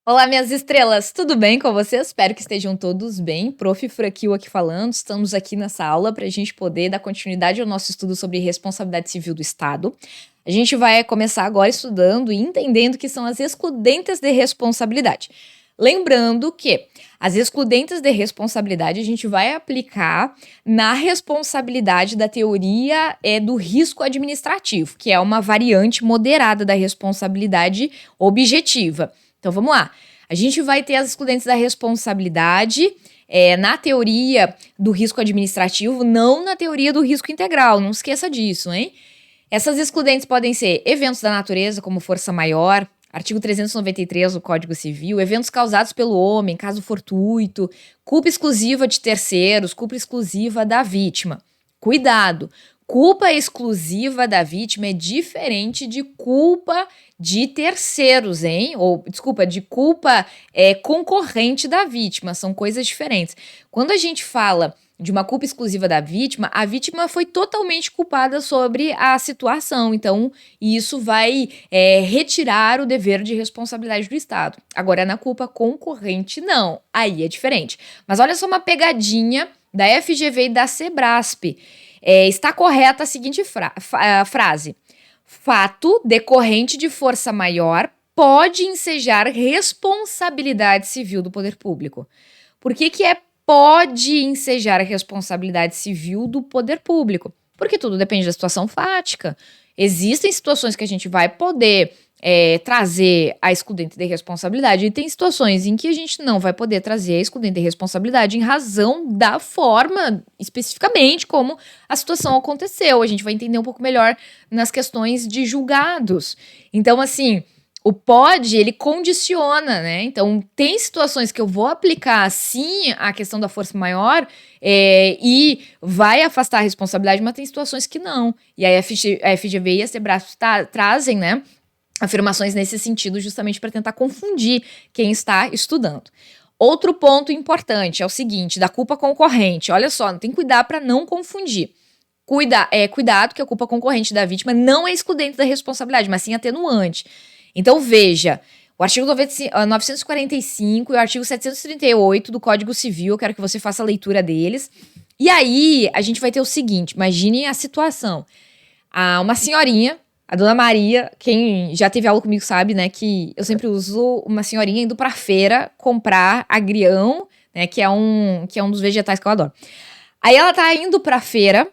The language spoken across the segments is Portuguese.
Olá, minhas estrelas, tudo bem com vocês? Espero que estejam todos bem. Prof. Frakil aqui falando. Estamos aqui nessa aula para a gente poder dar continuidade ao nosso estudo sobre responsabilidade civil do Estado. A gente vai começar agora estudando e entendendo o que são as excludentes de responsabilidade. Lembrando que as excludentes de responsabilidade a gente vai aplicar na responsabilidade da teoria do risco administrativo, que é uma variante moderada da responsabilidade objetiva. Então vamos lá. A gente vai ter as excludentes da responsabilidade na teoria do risco administrativo, não na teoria do risco integral. Não esqueça disso, hein? Essas excludentes podem ser eventos da natureza, como força maior, artigo 393 do Código Civil, eventos causados pelo homem, caso fortuito, culpa exclusiva de terceiros, culpa exclusiva da vítima. Cuidado! Culpa exclusiva da vítima é diferente de culpa de terceiros, hein? Ou, desculpa, de culpa concorrente da vítima. São coisas diferentes. Quando a gente fala de uma culpa exclusiva da vítima, a vítima foi totalmente culpada sobre a situação. Então, isso vai retirar o dever de responsabilidade do Estado. Agora, na culpa concorrente, não. Aí é diferente. Mas olha só uma pegadinha da FGV e da Sebrasp. Está correta a seguinte frase. Fato decorrente de força maior pode ensejar responsabilidade civil do poder público. Por que pode ensejar responsabilidade civil do poder público? Porque tudo depende da situação fática. Existem situações que a gente vai poder trazer a excludente de responsabilidade e tem situações em que a gente não vai poder trazer a excludente de responsabilidade em razão da forma, especificamente, como a situação aconteceu. A gente vai entender um pouco melhor nas questões de julgados. Então, assim, o pode, ele condiciona, né? Então, tem situações que eu vou aplicar, sim, a questão da força maior e vai afastar a responsabilidade, mas tem situações que não. E a FGV e a Sebrasp trazem, né, afirmações nesse sentido justamente para tentar confundir quem está estudando. Outro ponto importante é o seguinte, da culpa concorrente. Olha só, tem que cuidar para não confundir. Cuidado que a culpa concorrente da vítima não é excludente da responsabilidade, mas sim atenuante. Então veja, o artigo 945 e o artigo 738 do Código Civil, eu quero que você faça a leitura deles. E aí a gente vai ter o seguinte, imaginem a situação. Uma senhorinha, a dona Maria, quem já teve aula comigo sabe, né, que eu sempre uso uma senhorinha indo pra feira comprar agrião, né, que é um dos vegetais que eu adoro. Aí ela tá indo pra feira,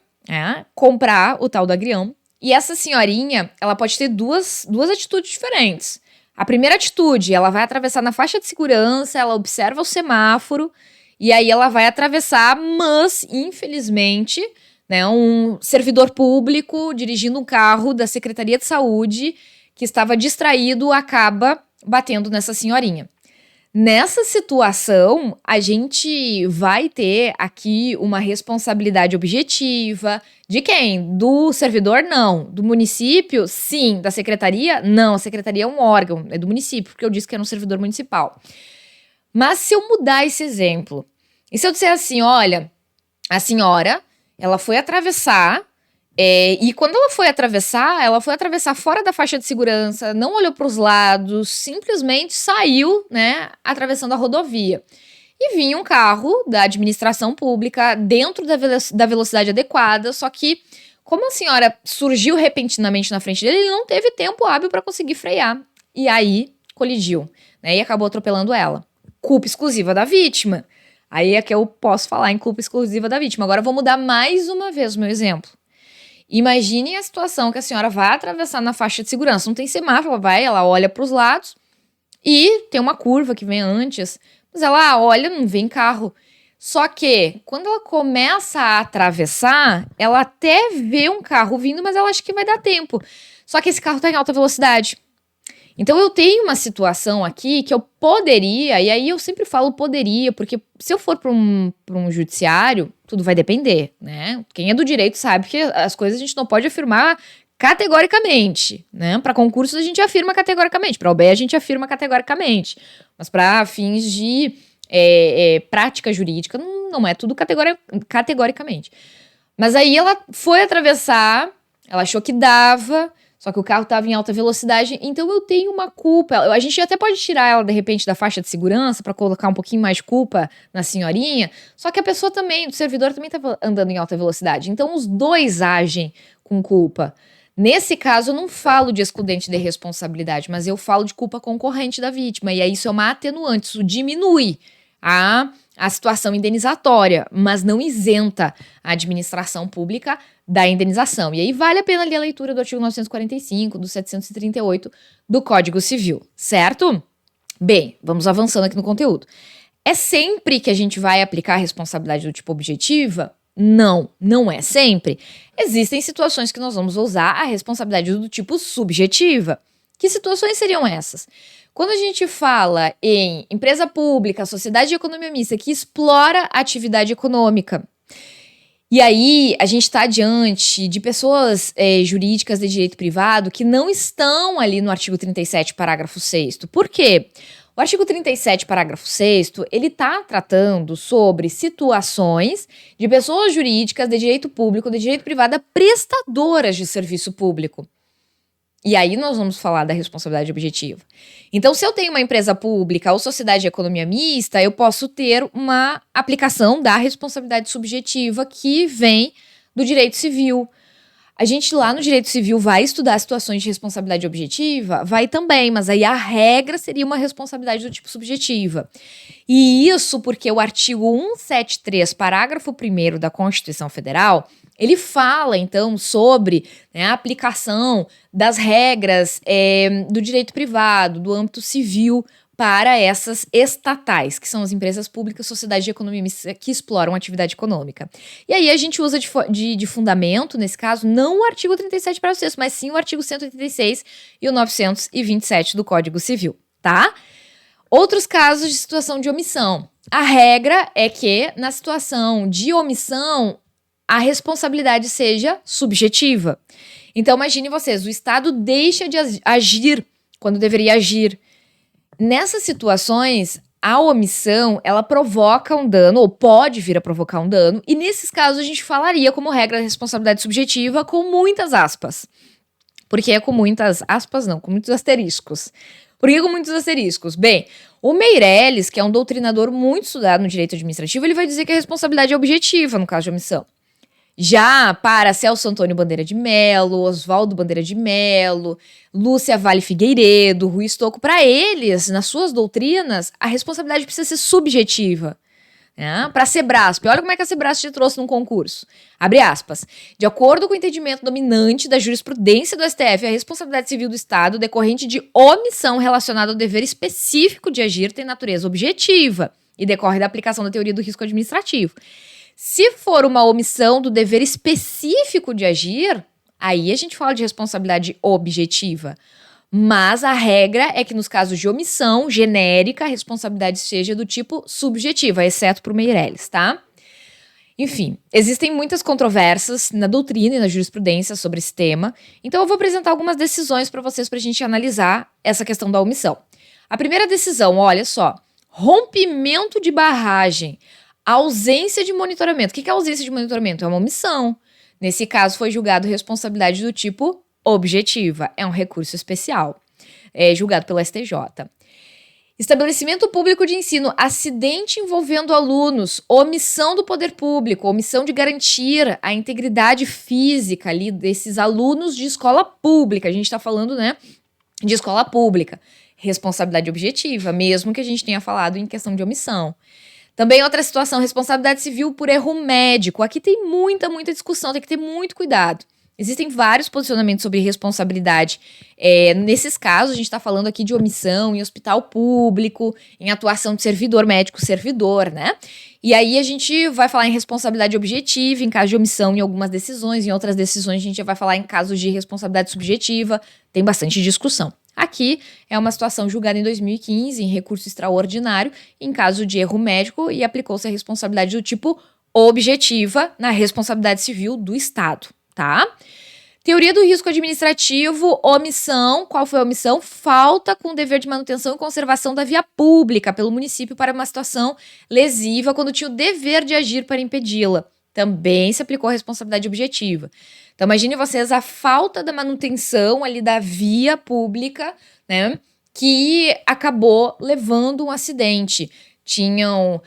comprar o tal do agrião, e essa senhorinha, ela pode ter duas atitudes diferentes. A primeira atitude, ela vai atravessar na faixa de segurança, ela observa o semáforo, e aí ela vai atravessar, mas, infelizmente, né, um servidor público dirigindo um carro da Secretaria de Saúde que estava distraído acaba batendo nessa senhorinha. Nessa situação, a gente vai ter aqui uma responsabilidade objetiva. De quem? Do servidor? Não. Do município? Sim. Da secretaria? Não. A secretaria é um órgão, é do município, porque eu disse que era um servidor municipal. Mas se eu mudar esse exemplo, e se eu disser assim, olha, a senhora, ela foi atravessar, e quando ela foi atravessar fora da faixa de segurança, não olhou para os lados, simplesmente saiu, né, atravessando a rodovia. E vinha um carro da administração pública dentro da velocidade adequada, só que como a senhora surgiu repentinamente na frente dele, ele não teve tempo hábil para conseguir frear. E aí colidiu, né, e acabou atropelando ela. Culpa exclusiva da vítima. Aí é que eu posso falar em culpa exclusiva da vítima. Agora eu vou mudar mais uma vez o meu exemplo. Imagine a situação que a senhora vai atravessar na faixa de segurança. Não tem semáforo, ela olha para os lados e tem uma curva que vem antes. Mas ela olha, não vem carro. Só que quando ela começa a atravessar, ela até vê um carro vindo, mas ela acha que vai dar tempo. Só que esse carro está em alta velocidade. Então eu tenho uma situação aqui que eu poderia, e aí eu sempre falo poderia, porque se eu for para um judiciário, tudo vai depender, né? Quem é do direito sabe que as coisas a gente não pode afirmar categoricamente, né? Para concursos a gente afirma categoricamente, para OAB a gente afirma categoricamente, mas para fins de prática jurídica não é tudo categoricamente. Mas aí ela foi atravessar, ela achou que dava. Só que o carro estava em alta velocidade, então eu tenho uma culpa. A gente até pode tirar ela, de repente, da faixa de segurança para colocar um pouquinho mais de culpa na senhorinha, só que a pessoa também, o servidor também estava andando em alta velocidade. Então os dois agem com culpa. Nesse caso, eu não falo de excludente de responsabilidade, mas eu falo de culpa concorrente da vítima. E aí isso é uma atenuante, isso diminui a situação indenizatória, mas não isenta a administração pública da indenização. E aí vale a pena ler a leitura do artigo 945, do 738 do Código Civil, certo? Bem, vamos avançando aqui no conteúdo. É sempre que a gente vai aplicar a responsabilidade do tipo objetiva? Não, não é sempre. Existem situações que nós vamos usar a responsabilidade do tipo subjetiva. Que situações seriam essas? Quando a gente fala em empresa pública, sociedade de economia mista que explora a atividade econômica, e aí a gente está diante de pessoas jurídicas de direito privado que não estão ali no artigo 37, parágrafo 6º. Por quê? O artigo 37, parágrafo 6º, ele está tratando sobre situações de pessoas jurídicas de direito público, de direito privado, prestadoras de serviço público. E aí nós vamos falar da responsabilidade objetiva. Então, se eu tenho uma empresa pública ou sociedade de economia mista, eu posso ter uma aplicação da responsabilidade subjetiva que vem do direito civil. A gente lá no direito civil vai estudar situações de responsabilidade objetiva? Vai também, mas aí a regra seria uma responsabilidade do tipo subjetiva. E isso porque o artigo 173, parágrafo 1º da Constituição Federal, ele fala, então, sobre a aplicação das regras do direito privado, do âmbito civil, para essas estatais, que são as empresas públicas, sociedades de economia mista que exploram atividade econômica. E aí a gente usa de fundamento, nesse caso, não o artigo 37, parágrafo 6º, mas sim o artigo 186 e o 927 do Código Civil, tá? Outros casos de situação de omissão. A regra é que, na situação de omissão, a responsabilidade seja subjetiva. Então, imagine vocês, o Estado deixa de agir quando deveria agir. Nessas situações, a omissão, ela provoca um dano, ou pode vir a provocar um dano, e nesses casos a gente falaria como regra da responsabilidade subjetiva com muitas aspas. Por que com muitas aspas? Não, com muitos asteriscos. Por que com muitos asteriscos? Bem, o Meirelles, que é um doutrinador muito estudado no direito administrativo, ele vai dizer que a responsabilidade é objetiva no caso de omissão. Já para Celso Antônio Bandeira de Mello, Oswaldo Bandeira de Mello, Lúcia Vale Figueiredo, Rui Stocco, para eles, nas suas doutrinas, a responsabilidade precisa ser subjetiva. Para a Sebrasp, olha como é que a Sebrasp te trouxe num concurso. Abre aspas. De acordo com o entendimento dominante da jurisprudência do STF, a responsabilidade civil do Estado decorrente de omissão relacionada ao dever específico de agir tem natureza objetiva e decorre da aplicação da teoria do risco administrativo. Se for uma omissão do dever específico de agir, aí a gente fala de responsabilidade objetiva. Mas a regra é que nos casos de omissão genérica, a responsabilidade seja do tipo subjetiva, exceto para o Meirelles, tá? Enfim, existem muitas controvérsias na doutrina e na jurisprudência sobre esse tema, então eu vou apresentar algumas decisões para vocês para a gente analisar essa questão da omissão. A primeira decisão, olha só, rompimento de barragem. Ausência de monitoramento. O que é ausência de monitoramento? É uma omissão. Nesse caso, foi julgado responsabilidade do tipo objetiva. É um recurso especial, julgado pelo STJ. Estabelecimento público de ensino. Acidente envolvendo alunos. Omissão do poder público. Omissão de garantir a integridade física ali desses alunos de escola pública. A gente está falando, de escola pública. Responsabilidade objetiva, mesmo que a gente tenha falado em questão de omissão. Também outra situação, responsabilidade civil por erro médico. Aqui tem muita discussão, tem que ter muito cuidado. Existem vários posicionamentos sobre responsabilidade. Nesses casos, a gente está falando aqui de omissão em hospital público, em atuação de servidor médico, servidor, E aí a gente vai falar em responsabilidade objetiva, em caso de omissão em algumas decisões, em outras decisões a gente já vai falar em casos de responsabilidade subjetiva. Tem bastante discussão. Aqui é uma situação julgada em 2015, em recurso extraordinário, em caso de erro médico, e aplicou-se a responsabilidade do tipo objetiva na responsabilidade civil do Estado, tá? Teoria do risco administrativo, omissão. Qual foi a omissão? Falta com o dever de manutenção e conservação da via pública pelo município para uma situação lesiva quando tinha o dever de agir para impedi-la. também se aplicou a responsabilidade objetiva. Então, imagine vocês a falta da manutenção ali da via pública, né, que acabou levando um acidente. Tinha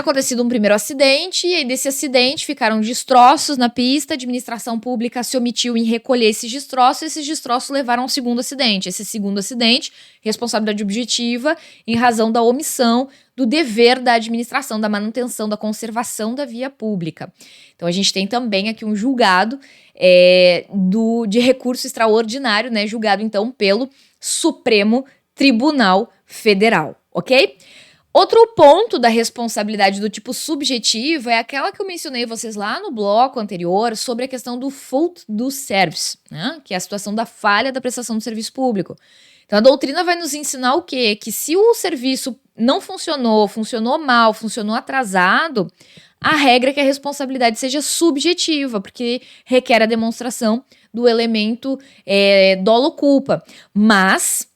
acontecido um primeiro acidente, e aí desse acidente ficaram destroços na pista, a administração pública se omitiu em recolher esses destroços levaram a um segundo acidente. Esse segundo acidente, responsabilidade objetiva, em razão da omissão do dever da administração, da manutenção, da conservação da via pública. Então a gente tem também aqui um julgado de recurso extraordinário, né, julgado então pelo Supremo Tribunal Federal, ok? Outro ponto da responsabilidade do tipo subjetivo é aquela que eu mencionei vocês lá no bloco anterior sobre a questão do fault do service, né? Que é a situação da falha da prestação do serviço público. Então a doutrina vai nos ensinar o quê? Que se o serviço não funcionou mal, funcionou atrasado, a regra é que a responsabilidade seja subjetiva, porque requer a demonstração do elemento dolo-culpa. Mas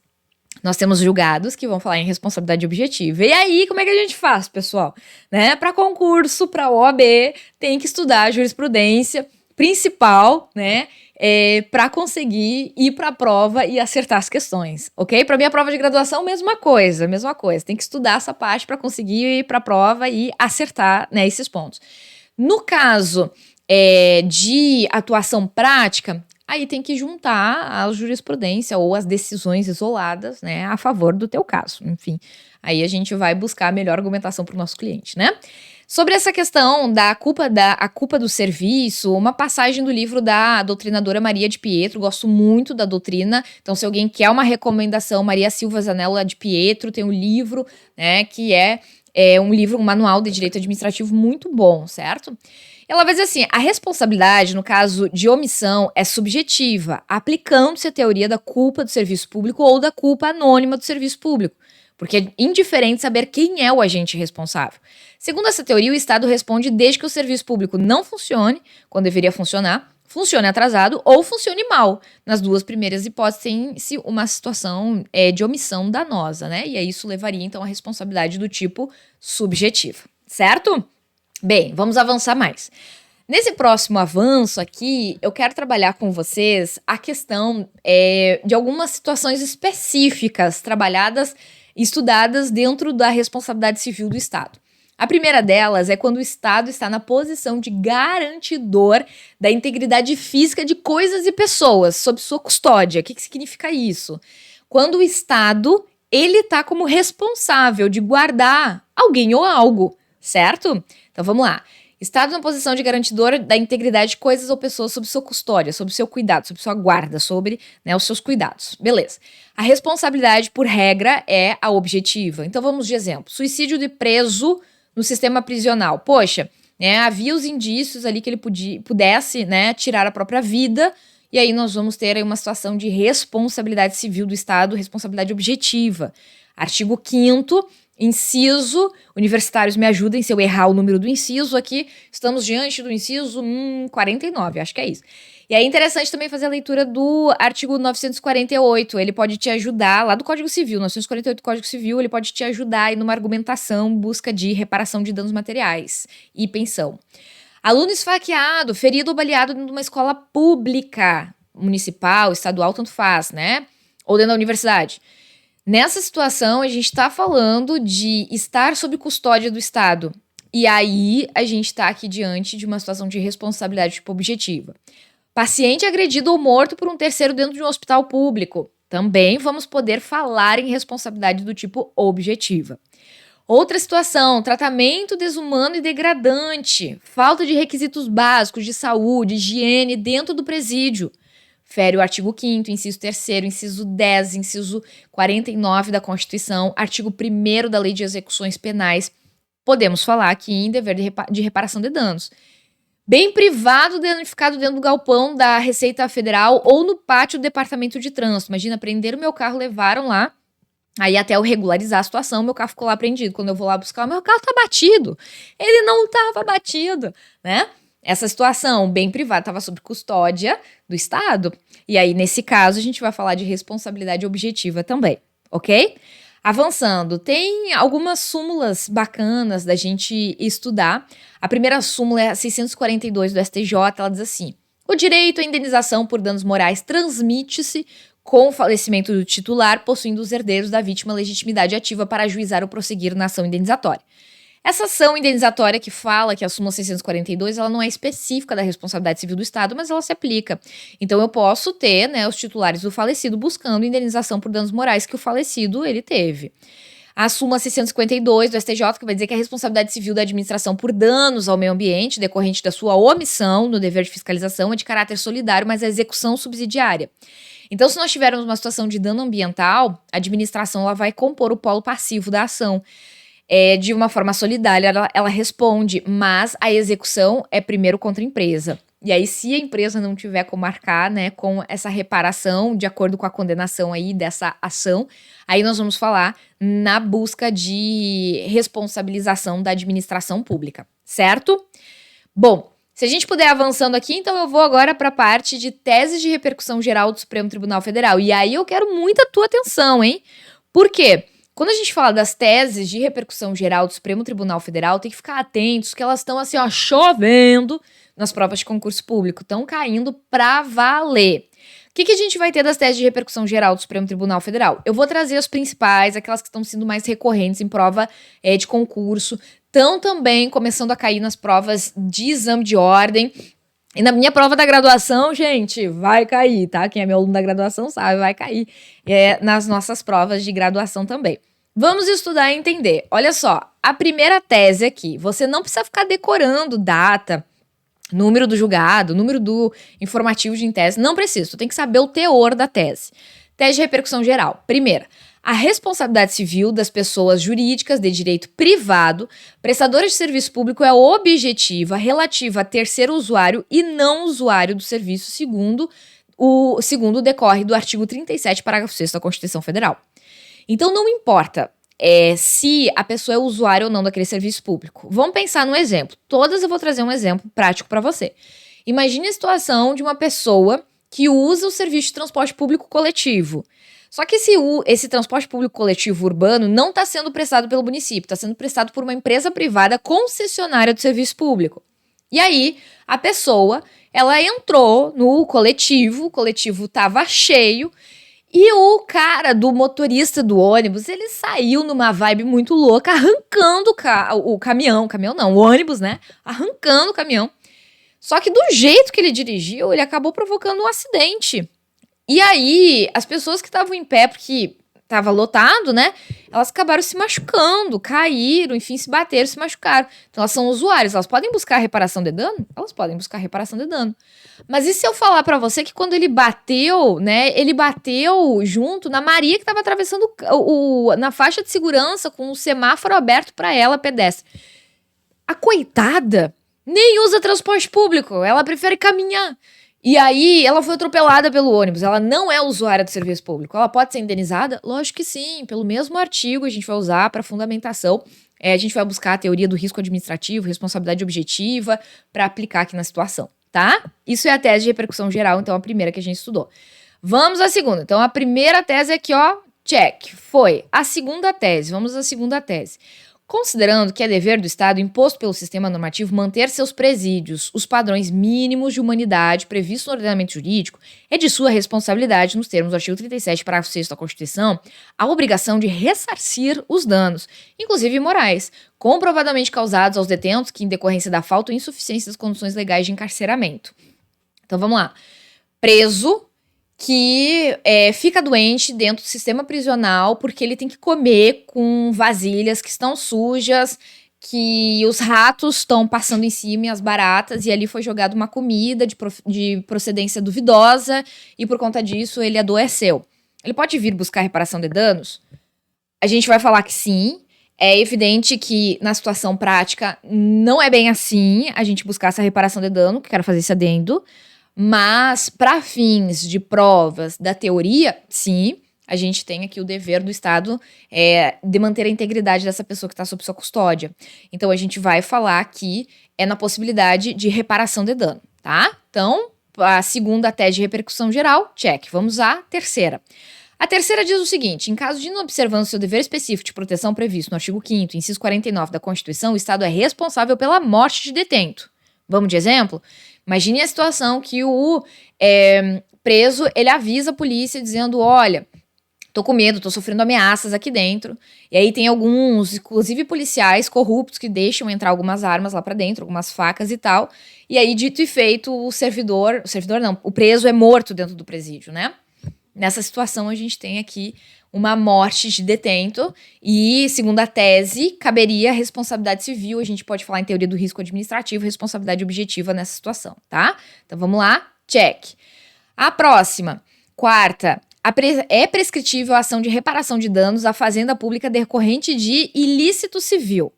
nós temos julgados que vão falar em responsabilidade objetiva. E aí, como é que a gente faz, pessoal? Né? Para concurso, para OAB, tem que estudar a jurisprudência principal, né? Para conseguir ir para a prova e acertar as questões, ok? Para minha prova de graduação, mesma coisa. Tem que estudar essa parte para conseguir ir para a prova e acertar, né, esses pontos. No caso de atuação prática, aí tem que juntar a jurisprudência ou as decisões isoladas, né, a favor do teu caso. Enfim, aí a gente vai buscar a melhor argumentação para o nosso cliente, né? Sobre essa questão da culpa do serviço, uma passagem do livro da doutrinadora Maria de Pietro, gosto muito da doutrina, então se alguém quer uma recomendação, Maria Silva Zanella de Pietro tem um livro, né, que é um manual de direito administrativo muito bom, certo? Ela vai dizer assim, a responsabilidade, no caso de omissão, é subjetiva, aplicando-se a teoria da culpa do serviço público ou da culpa anônima do serviço público, porque é indiferente saber quem é o agente responsável. Segundo essa teoria, o Estado responde desde que o serviço público não funcione, quando deveria funcionar, funcione atrasado ou funcione mal. Nas duas primeiras hipóteses, tem-se uma situação de omissão danosa, né? E aí isso levaria, então, a responsabilidade do tipo subjetivo, certo? Bem, vamos avançar mais. Nesse próximo avanço aqui, eu quero trabalhar com vocês a questão de algumas situações específicas trabalhadas e estudadas dentro da responsabilidade civil do Estado. A primeira delas é quando o Estado está na posição de garantidor da integridade física de coisas e pessoas sob sua custódia. O que significa isso? Quando o Estado ele está como responsável de guardar alguém ou algo, certo? Então vamos lá. Estado na posição de garantidor da integridade de coisas ou pessoas sob sua custódia, sob seu cuidado, sob sua guarda, sobre, né, os seus cuidados. Beleza. A responsabilidade, por regra, é a objetiva. Então vamos de exemplo. Suicídio de preso no sistema prisional. Poxa, né, havia os indícios ali que ele pudesse, né, tirar a própria vida, e aí nós vamos ter aí uma situação de responsabilidade civil do Estado, responsabilidade objetiva. Artigo 5º, inciso, universitários me ajudem se eu errar o número do inciso aqui, estamos diante do inciso 49, acho que é isso. E aí é interessante também fazer a leitura do artigo 948, ele pode te ajudar, lá do Código Civil, 948 do Código Civil, ele pode te ajudar aí numa argumentação, busca de reparação de danos materiais e pensão. Aluno esfaqueado, ferido ou baleado dentro de uma escola pública, municipal, estadual, tanto faz, né? Ou dentro da universidade. Nessa situação, a gente está falando de estar sob custódia do Estado. E aí, a gente está aqui diante de uma situação de responsabilidade tipo objetiva. Paciente agredido ou morto por um terceiro dentro de um hospital público. Também vamos poder falar em responsabilidade do tipo objetiva. Outra situação, tratamento desumano e degradante. Falta de requisitos básicos de saúde, higiene dentro do presídio. Fere o artigo 5º, inciso 3º, inciso 10, inciso 49 da Constituição, artigo 1º da Lei de Execuções Penais. Podemos falar aqui em dever de reparação de danos. Bem privado danificado dentro do galpão da Receita Federal ou no pátio do Departamento de Trânsito. Imagina, prenderam meu carro, levaram lá, aí até eu regularizar a situação, meu carro ficou lá prendido. Quando eu vou lá buscar, meu carro tá batido. Ele não tava batido, né? Essa situação bem privada estava sob custódia do Estado. E aí, nesse caso, a gente vai falar de responsabilidade objetiva também, ok? Avançando, tem algumas súmulas bacanas da gente estudar. A primeira súmula é a 642 do STJ, ela diz assim: o direito à indenização por danos morais transmite-se com o falecimento do titular, possuindo os herdeiros da vítima legitimidade ativa para ajuizar ou prosseguir na ação indenizatória. Essa ação indenizatória que fala que a súmula 642, ela não é específica da responsabilidade civil do Estado, mas ela se aplica. Então eu posso ter, né, os titulares do falecido buscando indenização por danos morais que o falecido ele teve. A súmula 652 do STJ, que vai dizer que a responsabilidade civil da administração por danos ao meio ambiente decorrente da sua omissão no dever de fiscalização é de caráter solidário, mas a execução subsidiária. Então, se nós tivermos uma situação de dano ambiental, a administração ela vai compor o polo passivo da ação. De uma forma solidária, ela responde, mas a execução é primeiro contra a empresa. E aí, se a empresa não tiver como marcar, né, com essa reparação, de acordo com a condenação aí dessa ação, aí nós vamos falar na busca de responsabilização da administração pública, certo? Bom, se a gente puder avançando aqui, então eu vou agora para a parte de teses de repercussão geral do Supremo Tribunal Federal. E aí eu quero muita tua atenção, hein? Por quê? Quando a gente fala das teses de repercussão geral do Supremo Tribunal Federal, tem que ficar atentos que elas estão assim, ó, chovendo nas provas de concurso público, estão caindo pra valer. O que a gente vai ter das teses de repercussão geral do Supremo Tribunal Federal? Eu vou trazer as principais, aquelas que estão sendo mais recorrentes em prova de concurso, estão também começando a cair nas provas de exame de ordem. E na minha prova da graduação, gente, vai cair, tá? Quem é meu aluno da graduação sabe, vai cair. Nas nossas provas de graduação também. Vamos estudar e entender. Olha só, a primeira tese aqui, você não precisa ficar decorando data, número do julgado, número do informativo de tese, não precisa, tu tem que saber o teor da tese. Tese de repercussão geral. Primeira, a responsabilidade civil das pessoas jurídicas de direito privado, prestadoras de serviço público, é objetiva, relativa a terceiro usuário e não usuário do serviço, segundo decorre do artigo 37, parágrafo 6º da Constituição Federal. Então, não importa se a pessoa é usuária ou não daquele serviço público. Vamos pensar num exemplo. Todas eu vou trazer um exemplo prático para você. Imagine a situação de uma pessoa que usa o serviço de transporte público coletivo. Só que esse transporte público coletivo urbano não está sendo prestado pelo município, está sendo prestado por uma empresa privada concessionária do serviço público. E aí, a pessoa, ela entrou no coletivo, o coletivo estava cheio, e o cara do motorista do ônibus, ele saiu numa vibe muito louca, arrancando o ônibus, né? Arrancando o caminhão. Só que do jeito que ele dirigiu, ele acabou provocando um acidente. E aí, as pessoas que estavam em pé, porque estava lotado, né? Elas acabaram se machucando, caíram, enfim, se bateram, se machucaram. Então, elas são usuárias, elas podem buscar reparação de dano? Elas podem buscar reparação de dano. Mas e se eu falar pra você que quando ele bateu, né, ele bateu junto na Maria que estava atravessando na faixa de segurança com o semáforo aberto para ela, pedestre. A coitada nem usa transporte público, ela prefere caminhar. E aí, ela foi atropelada pelo ônibus. Ela não é usuária do serviço público. Ela pode ser indenizada? Lógico que sim. Pelo mesmo artigo, a gente vai usar para fundamentação. A gente vai buscar a teoria do risco administrativo, responsabilidade objetiva, para aplicar aqui na situação, tá? Isso é a tese de repercussão geral, então a primeira que a gente estudou. Vamos à segunda. Então, a primeira tese aqui, ó, check. Foi. A segunda tese. Vamos à segunda tese. Considerando que é dever do Estado imposto pelo sistema normativo manter seus presídios, os padrões mínimos de humanidade previstos no ordenamento jurídico, é de sua responsabilidade, nos termos do artigo 37, parágrafo 6º da Constituição, a obrigação de ressarcir os danos, inclusive morais, comprovadamente causados aos detentos que, em decorrência da falta ou insuficiência das condições legais de encarceramento. Então vamos lá. Preso que fica doente dentro do sistema prisional porque ele tem que comer com vasilhas que estão sujas, que os ratos estão passando em cima e as baratas, e ali foi jogada uma comida de procedência duvidosa e por conta disso ele adoeceu. Ele pode vir buscar reparação de danos? A gente vai falar que sim. É evidente que na situação prática não é bem assim a gente buscar essa reparação de dano, que quero fazer esse adendo. Mas, para fins de provas da teoria, sim, a gente tem aqui o dever do Estado de manter a integridade dessa pessoa que está sob sua custódia. Então, a gente vai falar aqui na possibilidade de reparação de dano, tá? Então, a segunda tese de repercussão geral, check. Vamos à terceira. A terceira diz o seguinte: em caso de inobservância do seu dever específico de proteção previsto no artigo 5º, inciso 49 da Constituição, o Estado é responsável pela morte de detento. Vamos de exemplo? Imagine a situação que o preso, ele avisa a polícia dizendo, olha, tô com medo, tô sofrendo ameaças aqui dentro. E aí tem alguns, inclusive policiais corruptos, que deixam entrar algumas armas lá pra dentro, algumas facas e tal. E aí, dito e feito, o preso é morto dentro do presídio, né? Nessa situação, a gente tem aqui uma morte de detento e, segundo a tese, caberia responsabilidade civil. A gente pode falar em teoria do risco administrativo, responsabilidade objetiva nessa situação, tá? Então, vamos lá, check. A próxima, quarta, é prescritível a ação de reparação de danos à fazenda pública decorrente de ilícito civil.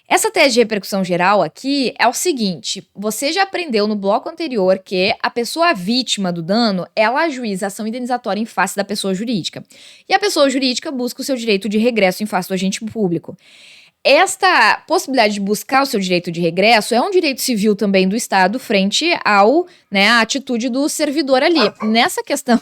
Essa tese de repercussão geral aqui é o seguinte: você já aprendeu no bloco anterior que a pessoa vítima do dano, ela ajuiza ação indenizatória em face da pessoa jurídica. E a pessoa jurídica busca o seu direito de regresso em face do agente público. Esta possibilidade de buscar o seu direito de regresso é um direito civil também do Estado frente ao, né, a atitude do servidor ali. Nessa questão,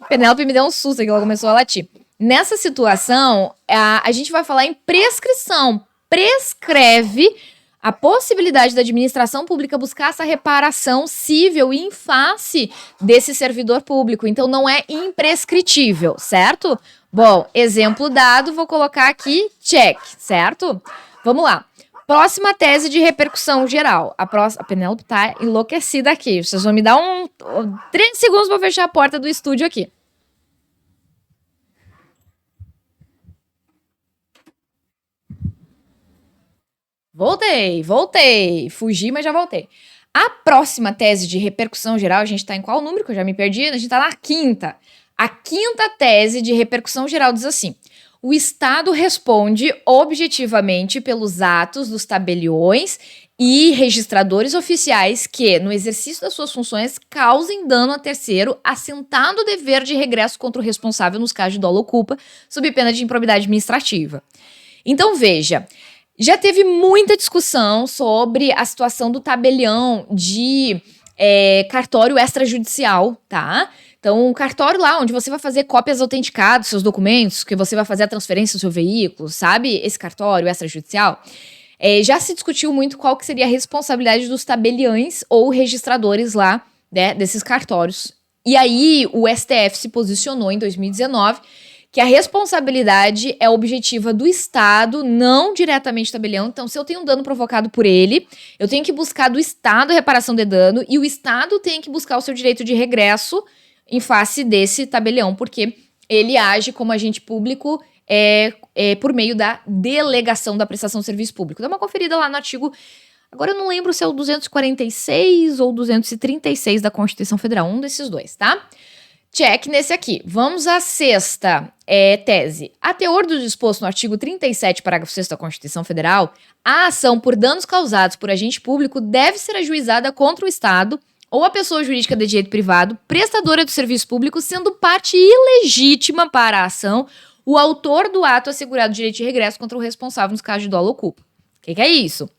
Penélope me deu um susto que ela começou a latir. Nessa situação, a gente vai falar em prescrição. Prescreve a possibilidade da administração pública buscar essa reparação cível em face desse servidor público. Então, não é imprescritível, certo? Bom, exemplo dado, vou colocar aqui check, certo? Vamos lá. Próxima tese de repercussão geral. A Penélope tá enlouquecida aqui. Vocês vão me dar 30 segundos para fechar a porta do estúdio aqui. Voltei. Fugi, mas já voltei. A próxima tese de repercussão geral, a gente tá em qual número? Que eu já me perdi. A gente tá na quinta. A quinta tese de repercussão geral diz assim: o Estado responde objetivamente pelos atos dos tabeliões e registradores oficiais que, no exercício das suas funções, causem dano a terceiro, assentando o dever de regresso contra o responsável nos casos de dolo ou culpa, sob pena de improbidade administrativa. Então, veja, já teve muita discussão sobre a situação do tabelião de cartório extrajudicial, tá? Então, um cartório lá onde você vai fazer cópias autenticadas dos seus documentos, que você vai fazer a transferência do seu veículo, sabe? Esse cartório extrajudicial. Já se discutiu muito qual que seria a responsabilidade dos tabeliães ou registradores lá, né, desses cartórios. E aí, o STF se posicionou em 2019 que a responsabilidade é objetiva do Estado, não diretamente do tabelião. Então, se eu tenho um dano provocado por ele, eu tenho que buscar do Estado a reparação de dano e o Estado tem que buscar o seu direito de regresso em face desse tabelião, porque ele age como agente público por meio da delegação da prestação de serviço público. Dá uma conferida lá no artigo, agora eu não lembro se é o 246 ou 236 da Constituição Federal, um desses dois, tá? Check nesse aqui. Vamos à sexta tese. A teor do disposto no artigo 37, parágrafo 6º da Constituição Federal, a ação por danos causados por agente público deve ser ajuizada contra o Estado ou a pessoa jurídica de direito privado, prestadora do serviço público, sendo parte ilegítima para a ação o autor do ato assegurado direito de regresso contra o responsável nos casos de dolo ou culpa. O que é isso?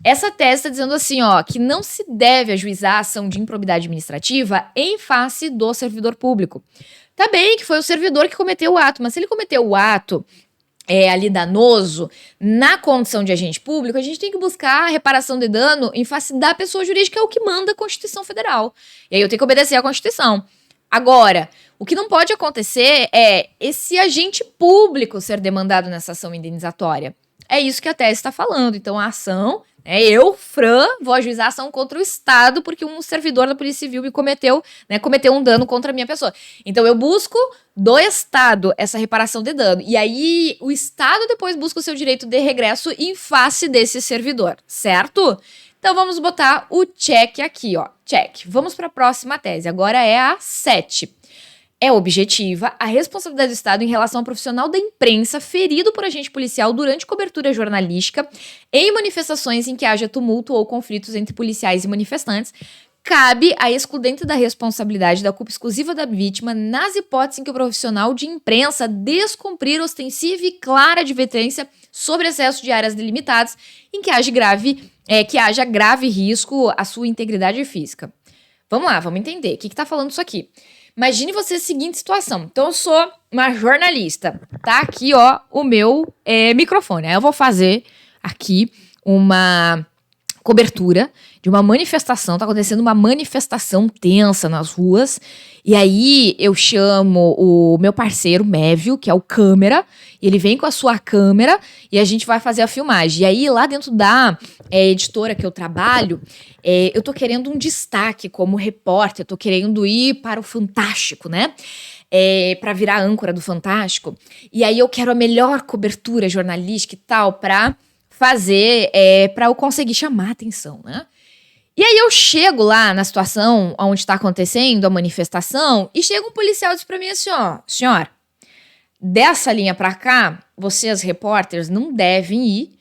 Essa tese está dizendo assim, ó, que não se deve ajuizar a ação de improbidade administrativa em face do servidor público. Tá bem que foi o servidor que cometeu o ato, mas se ele cometeu o ato ali danoso, na condição de agente público, a gente tem que buscar a reparação de dano em face da pessoa jurídica, é o que manda a Constituição Federal. E aí eu tenho que obedecer à Constituição. Agora, o que não pode acontecer é esse agente público ser demandado nessa ação indenizatória. É isso que a tese está falando. Então, a ação, eu, Fran, vou ajuizar a ação contra o Estado porque um servidor da Polícia Civil me cometeu um dano contra a minha pessoa. Então, eu busco do Estado essa reparação de dano. E aí, o Estado depois busca o seu direito de regresso em face desse servidor, certo? Então, vamos botar o check aqui, ó. Check. Vamos para a próxima tese. Agora é a 7. É objetiva a responsabilidade do Estado em relação ao profissional da imprensa ferido por agente policial durante cobertura jornalística em manifestações em que haja tumulto ou conflitos entre policiais e manifestantes. Cabe a excludente da responsabilidade da culpa exclusiva da vítima nas hipóteses em que o profissional de imprensa descumprir ostensiva e clara advertência sobre excesso de áreas delimitadas em que haja grave risco à sua integridade física. Vamos lá, vamos entender. O que está falando isso aqui? Imagine você a seguinte situação. Então, eu sou uma jornalista. Tá aqui, ó, o meu microfone. Aí eu vou fazer aqui uma cobertura de uma manifestação. Tá acontecendo uma manifestação tensa nas ruas. E aí eu chamo o meu parceiro, Mévio, que é o câmera. E ele vem com a sua câmera e a gente vai fazer a filmagem. E aí, lá dentro da editora que eu trabalho, eu tô querendo um destaque como repórter. Eu tô querendo ir para o Fantástico, né? Para virar âncora do Fantástico. E aí eu quero a melhor cobertura jornalística e tal para fazer, para eu conseguir chamar a atenção, né? E aí eu chego lá na situação onde está acontecendo a manifestação e chega um policial e diz pra mim assim, ó, senhora, dessa linha pra cá, vocês repórteres não devem ir,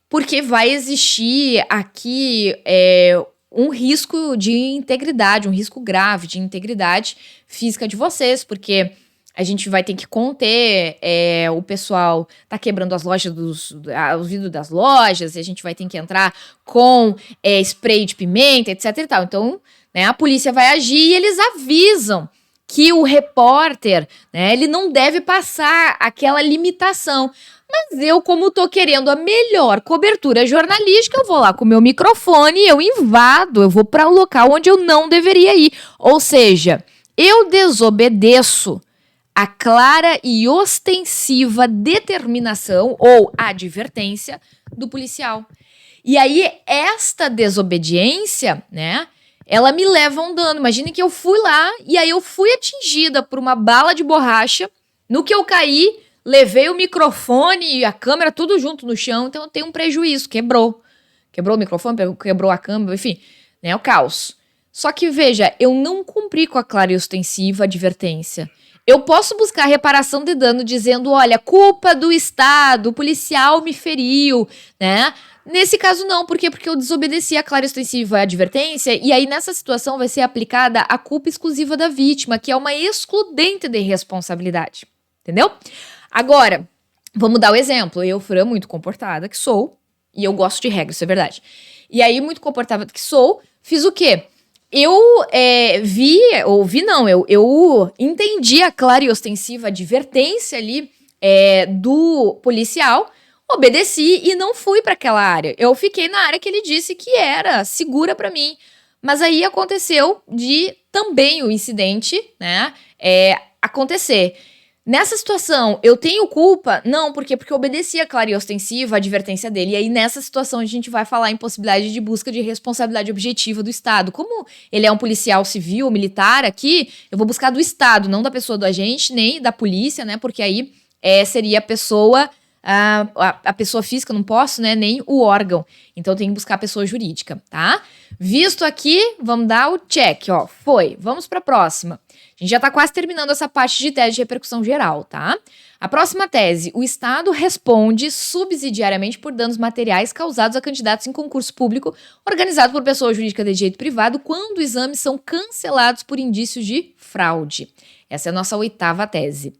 porque vai existir aqui um risco de integridade, um risco grave de integridade física de vocês, porque a gente vai ter que conter, o pessoal tá quebrando as lojas, os vidros das lojas, e a gente vai ter que entrar com spray de pimenta, etc e tal. Então, né, a polícia vai agir e eles avisam que o repórter, né, ele não deve passar aquela limitação. Mas eu, como tô querendo a melhor cobertura jornalística, eu vou lá com o meu microfone, eu invado, eu vou para o local onde eu não deveria ir. Ou seja, eu desobedeço a clara e ostensiva determinação ou advertência do policial. E aí, esta desobediência, né, ela me leva a um dano. Imagine que eu fui lá e aí eu fui atingida por uma bala de borracha. No que eu caí, levei o microfone e a câmera tudo junto no chão, então eu tenho um prejuízo. Quebrou o microfone, quebrou a câmera, enfim, né, o caos. Só que, veja, eu não cumpri com a clara e ostensiva advertência. Eu posso buscar reparação de dano dizendo, olha, culpa do Estado, o policial me feriu, né? Nesse caso não, por quê? Porque eu desobedeci a clara e ostensiva advertência e aí nessa situação vai ser aplicada a culpa exclusiva da vítima, que é uma excludente de responsabilidade, entendeu? Agora, vamos dar o exemplo. Eu, Fran, muito comportada que sou, e eu gosto de regras, isso é verdade. E aí, muito comportada que sou, fiz o quê? Eu eu entendi a clara e ostensiva advertência ali do policial, obedeci e não fui para aquela área. Eu fiquei na área que ele disse que era segura para mim. Mas aí aconteceu de também o incidente, né, acontecer. Nessa situação, eu tenho culpa? Não, por quê? Porque eu obedeci a clara e ostensiva a advertência dele. E aí, nessa situação, a gente vai falar em possibilidade de busca de responsabilidade objetiva do Estado. Como ele é um policial civil, militar aqui, eu vou buscar do Estado, não da pessoa do agente, nem da polícia, né? Porque aí seria a pessoa... A pessoa física, não posso, né? Nem o órgão. Então, eu tenho que buscar a pessoa jurídica, tá? Visto aqui, vamos dar o check, ó. Foi. Vamos para a próxima. A gente já está quase terminando essa parte de tese de repercussão geral, tá? A próxima tese. O Estado responde subsidiariamente por danos materiais causados a candidatos em concurso público organizado por pessoa jurídica de direito privado quando exames são cancelados por indícios de fraude. Essa é a nossa 8ª tese.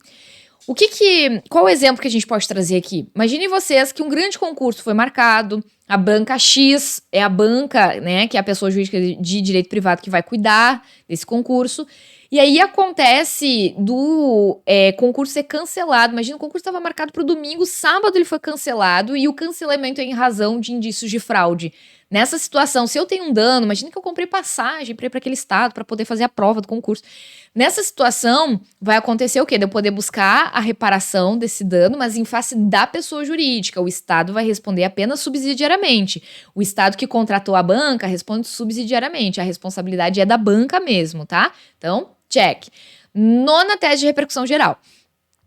Qual o exemplo que a gente pode trazer aqui? Imaginem vocês que um grande concurso foi marcado, a banca X é a banca, né, que é a pessoa jurídica de direito privado que vai cuidar desse concurso, e aí acontece do concurso ser cancelado. Imagina, o concurso estava marcado para o domingo, sábado ele foi cancelado, e o cancelamento é em razão de indícios de fraude. Nessa situação, se eu tenho um dano, imagina que eu comprei passagem para ir para aquele estado para poder fazer a prova do concurso. Nessa situação, vai acontecer o quê? De eu poder buscar a reparação desse dano, mas em face da pessoa jurídica. O Estado vai responder apenas subsidiariamente. O Estado que contratou a banca responde subsidiariamente. A responsabilidade é da banca mesmo, tá? Então, check. 9ª tese de repercussão geral.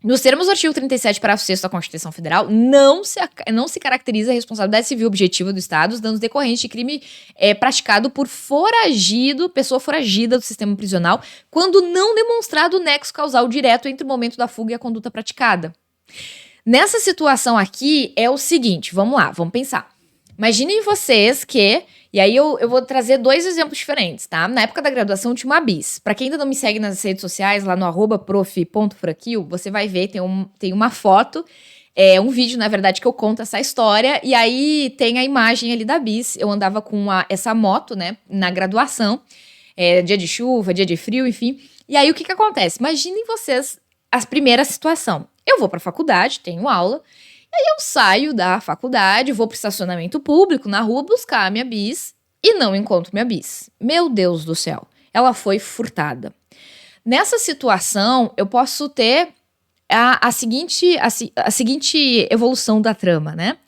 Nos termos do artigo 37, parágrafo 6º da Constituição Federal, não se caracteriza a responsabilidade civil objetiva do Estado os danos decorrentes de crime praticado por pessoa foragida do sistema prisional, quando não demonstrado o nexo causal direto entre o momento da fuga e a conduta praticada. Nessa situação aqui é o seguinte, vamos lá, vamos pensar. Imaginem vocês que... E aí eu vou trazer 2 exemplos diferentes, tá? Na época da graduação tinha uma bis. Pra quem ainda não me segue nas redes sociais, lá no @prof.fraquil, você vai ver, tem uma foto, um vídeo, na verdade, que eu conto essa história. E aí tem a imagem ali da bis. Eu andava com essa moto, né, na graduação. Dia de chuva, dia de frio, enfim. E aí, o que que acontece? Imaginem vocês a primeira situação. Eu vou pra faculdade, tenho aula, e aí eu saio da faculdade, vou pro estacionamento público, na rua, buscar a minha bis, e não encontro minha bis. Meu Deus do céu, ela foi furtada. Nessa situação, eu posso ter a seguinte evolução da trama, né?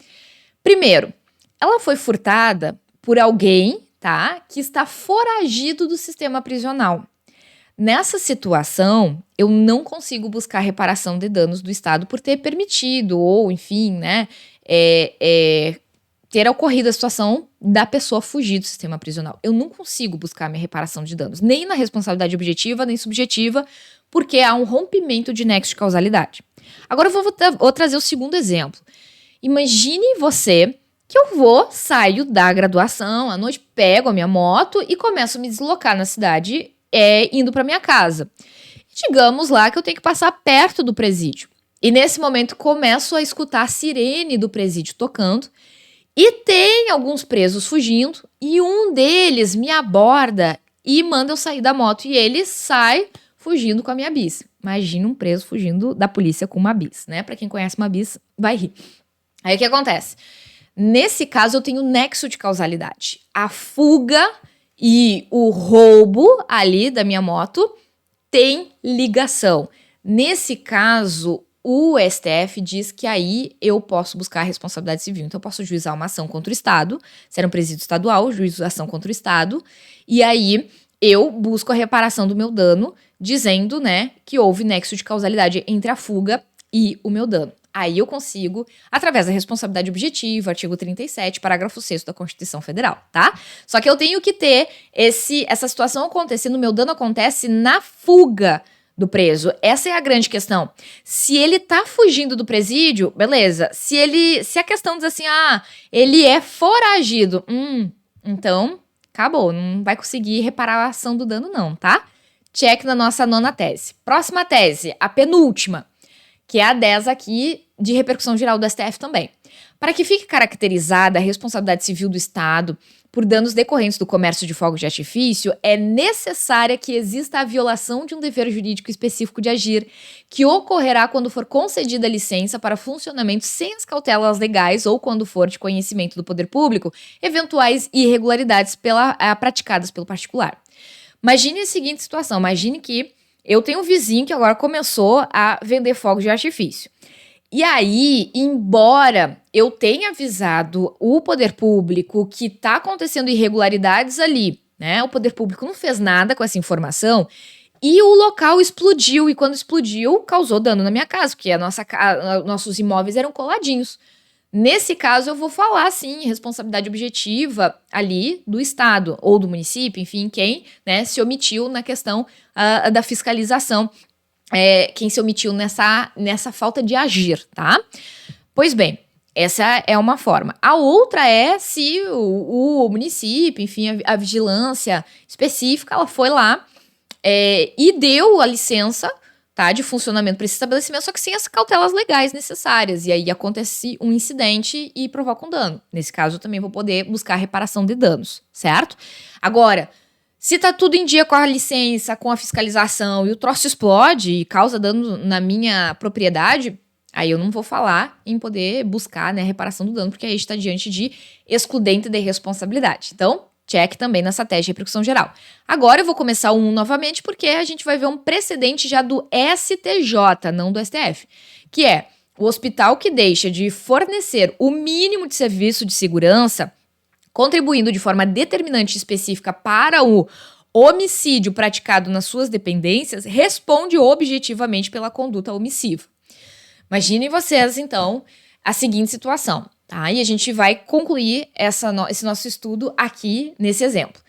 Primeiro, ela foi furtada por alguém, tá? Que está foragido do sistema prisional. Nessa situação, eu não consigo buscar reparação de danos do Estado por ter permitido, ou enfim, né, ter ocorrido a situação da pessoa fugir do sistema prisional. Eu não consigo buscar minha reparação de danos, nem na responsabilidade objetiva, nem subjetiva, porque há um rompimento de nexo de causalidade. Agora eu vou trazer o segundo exemplo. Imagine você que eu saio da graduação, à noite pego a minha moto e começo a me deslocar na cidade, indo para minha casa. Digamos lá que eu tenho que passar perto do presídio. E nesse momento começo a escutar a sirene do presídio tocando e tem alguns presos fugindo e um deles me aborda e manda eu sair da moto e ele sai fugindo com a minha bis. Imagina um preso fugindo da polícia com uma bis, né? Pra quem conhece uma bis, vai rir. Aí o que acontece? Nesse caso eu tenho nexo de causalidade. A fuga e o roubo ali da minha moto tem ligação. Nesse caso, o STF diz que aí eu posso buscar a responsabilidade civil. Então, eu posso juizar uma ação contra o Estado, se era um presídio estadual, juizo ação contra o Estado, e aí eu busco a reparação do meu dano, dizendo, né, que houve nexo de causalidade entre a fuga e o meu dano. Aí eu consigo, através da responsabilidade objetiva, artigo 37, parágrafo 6º da Constituição Federal, tá? Só que eu tenho que ter essa situação acontecendo, o meu dano acontece na fuga do preso. Essa é a grande questão. Se ele tá fugindo do presídio, beleza. Se a questão diz assim, ele é foragido, então acabou, não vai conseguir reparar a ação do dano não, tá? Check na nossa 9ª tese. Próxima tese, a penúltima, que é a 10 aqui de repercussão geral do STF também. Para que fique caracterizada a responsabilidade civil do Estado por danos decorrentes do comércio de fogos de artifício, é necessária que exista a violação de um dever jurídico específico de agir, que ocorrerá quando for concedida a licença para funcionamento sem as cautelas legais ou quando for de conhecimento do poder público eventuais irregularidades praticadas pelo particular. Imagine a seguinte situação, imagine que eu tenho um vizinho que agora começou a vender fogos de artifício. E aí, embora eu tenha avisado o poder público que está acontecendo irregularidades ali, né? O poder público não fez nada com essa informação e o local explodiu. E quando explodiu, causou dano na minha casa, porque nossos imóveis eram coladinhos. Nesse caso, eu vou falar, sim, responsabilidade objetiva ali do Estado ou do município, enfim, quem, né, se omitiu na questão da fiscalização, quem se omitiu nessa falta de agir, tá? Pois bem, essa é uma forma. A outra é se o município, enfim, a vigilância específica, ela foi lá e deu a licença, tá, de funcionamento para esse estabelecimento, só que sem as cautelas legais necessárias. E aí acontece um incidente e provoca um dano. Nesse caso, eu também vou poder buscar reparação de danos, certo? Agora, se tá tudo em dia com a licença, com a fiscalização e o troço explode e causa dano na minha propriedade, aí eu não vou falar em poder buscar, né, reparação do dano, porque aí está diante de excludente de responsabilidade. Então, check também nessa tese de repercussão geral. Agora eu vou começar novamente, porque a gente vai ver um precedente já do STJ, não do STF, que é o hospital que deixa de fornecer o mínimo de serviço de segurança, contribuindo de forma determinante e específica para o homicídio praticado nas suas dependências, responde objetivamente pela conduta omissiva. Imaginem vocês, então, a seguinte situação, tá? E a gente vai concluir esse nosso estudo aqui nesse exemplo.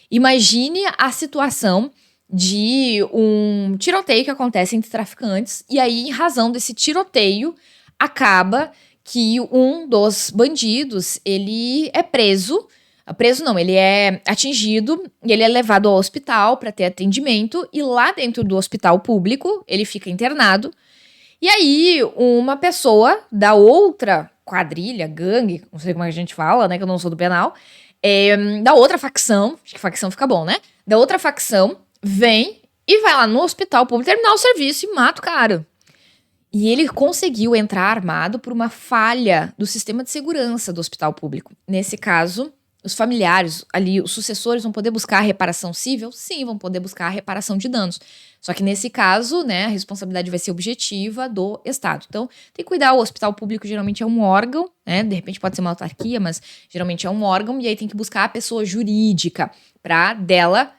Imagine a situação de um tiroteio que acontece entre traficantes, e aí, em razão desse tiroteio, acaba que um dos bandidos, ele é preso não, ele é atingido e ele é levado ao hospital para ter atendimento, e lá dentro do hospital público, ele fica internado, e aí uma pessoa da outra quadrilha, gangue, não sei como a gente fala, né, que eu não sou do penal, da outra facção, acho que facção fica bom, né, da outra facção, vem e vai lá no hospital público terminar o serviço e mata o cara. E ele conseguiu entrar armado por uma falha do sistema de segurança do hospital público. Nesse caso, os familiares ali, os sucessores vão poder buscar a reparação civil? Sim, vão poder buscar a reparação de danos. Só que nesse caso, né, a responsabilidade vai ser objetiva do Estado. Então, tem que cuidar, o hospital público geralmente é um órgão, né, de repente pode ser uma autarquia, mas geralmente é um órgão, e aí tem que buscar a pessoa jurídica para dela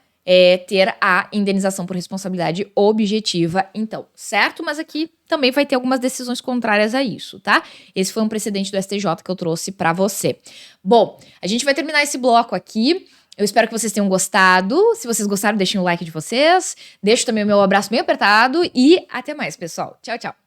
ter a indenização por responsabilidade objetiva, então, certo? Mas aqui também vai ter algumas decisões contrárias a isso, tá? Esse foi um precedente do STJ que eu trouxe pra você. Bom, a gente vai terminar esse bloco aqui. Eu espero que vocês tenham gostado. Se vocês gostaram, deixem o like de vocês. Deixo também o meu abraço bem apertado e até mais, pessoal. Tchau, tchau.